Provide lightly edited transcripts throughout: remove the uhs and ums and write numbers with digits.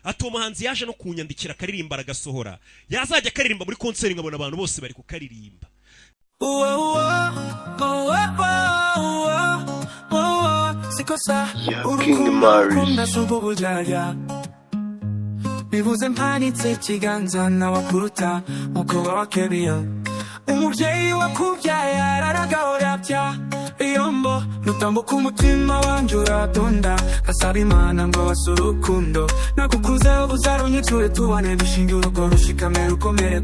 ati uwo muhanzi yaje no kunyandikira akaririmba aragasohora yazajya akaririmba muri konseri nkabona abantu bose bari kukaririmba. bivuze mpanitse ikiganza nawakuruta uko wakebiyo umubyeyi wakubyaye araragahora bya iyombo nutambuka umutima wanjye uratonda gasaba imana ngo wasure urukundo nakukuze uzarunyicure tubane bishinge urugo rushikame rukomere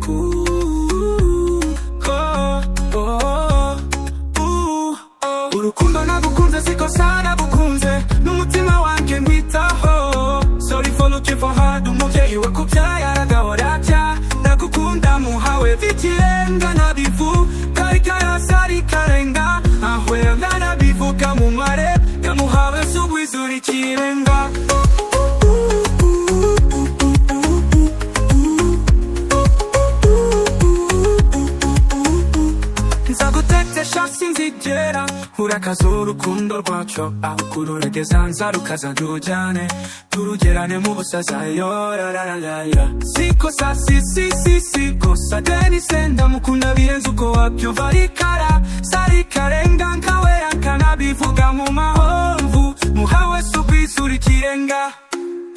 urukundo nagukunze sikosa nagukunze n'umutima wanjye nkwitaho. Sorry for looking for hard umubyeyi wakubyaye aragahora bya nagukunda muhawe v'ikirenga nabivu kari karasari karenga ahwera nabivuga mu mare yamuhawe sugwizura ikirenga. nzagutetesha sinzigera urakaza urukundo rwacu aho kururegeza nzarukaza ndujyane turugerane mu busazayo rarararara sikosa sikosa denise ndamukunda birenze uko wabyumva rikara sari karenga nkawera nkanabivuga mu mahomvu muhawe sugwisura ikirenga.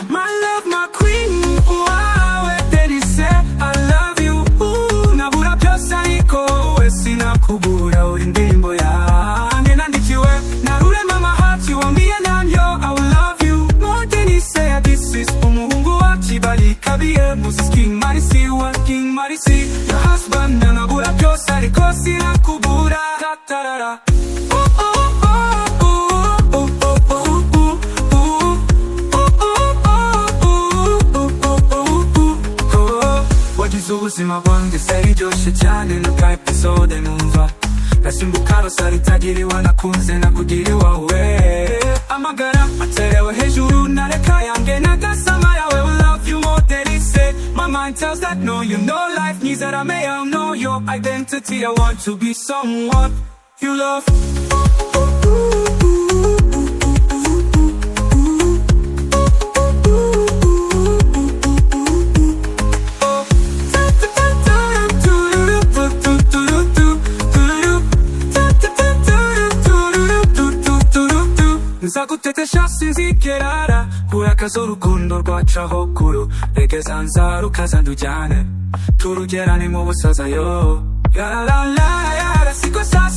My love my queen wawe denise I love you nabura byose ariko we sinakubura uri indirimbo yanjye nandikiwe narurema amahati wambwiye nanyo I will love you more than you say this is umuhungu wakibali kabiye Moses King Marisi wa King Marisi your husband nabura byose ariko sinakubura tatarara. ubuzima bwanjye serijoshe cyane nuka episode numva nasimbuka rosari tagiriwa nakunze nakugira iwawe amagara aterewe hejuru nareka yanjye nagasama yawe will love you more than he said. My mind tells that no you know life needs that I may know your identity. I want to be someone you love. nzagutetesha sinzigerara urakaza urukundo rwacaho kuru regeza nzarukaza ndujyane turugerane mu busazayo yararara sikosa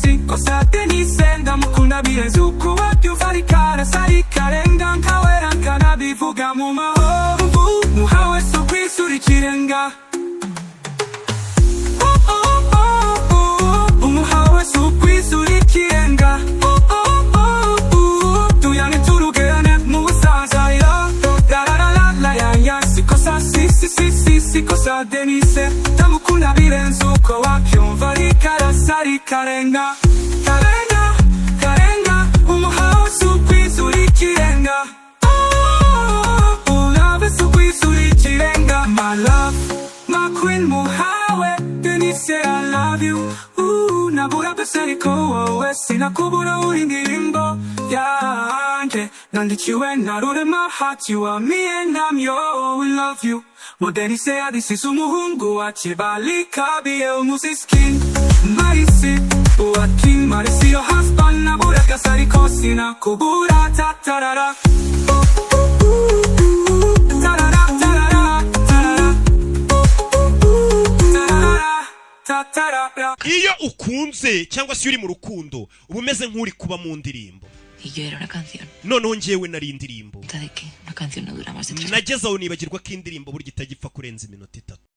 sikosa denise ndamukunda birenze uko wabyumva rikara sari karenga nkawera nkanabivuga mu mahomvu muhawe sugwisura ikirenga. umuhawe sugwisura ikirenga sikosa denise ndamukunda birenze uko wabyumva rikara sari karenga karenga umuhawe sugwisura ikirenga. love sugwisura ikirenga. My love my queen muhawe denise I love you nabura byose ariko wowe sinakubura uri indirimbo yanjye nandikiwe narurema hati wambwiye namyo we love you more than he said this is umuhungu wakibali kabiye Moses King Marisi wa King Marisi your husband nabura byose ariko sinakubura tatarara. iyo ukunze cyangwa se uri mu rukundo uba umeze nk'uri kuba mu ndirimbo. noneho njyewe nari indirimbo ¿De qué? Una canción no dura más de 3 nagezaho nibagirwa ko indirimbo burya itagipfa kurenza iminota 3.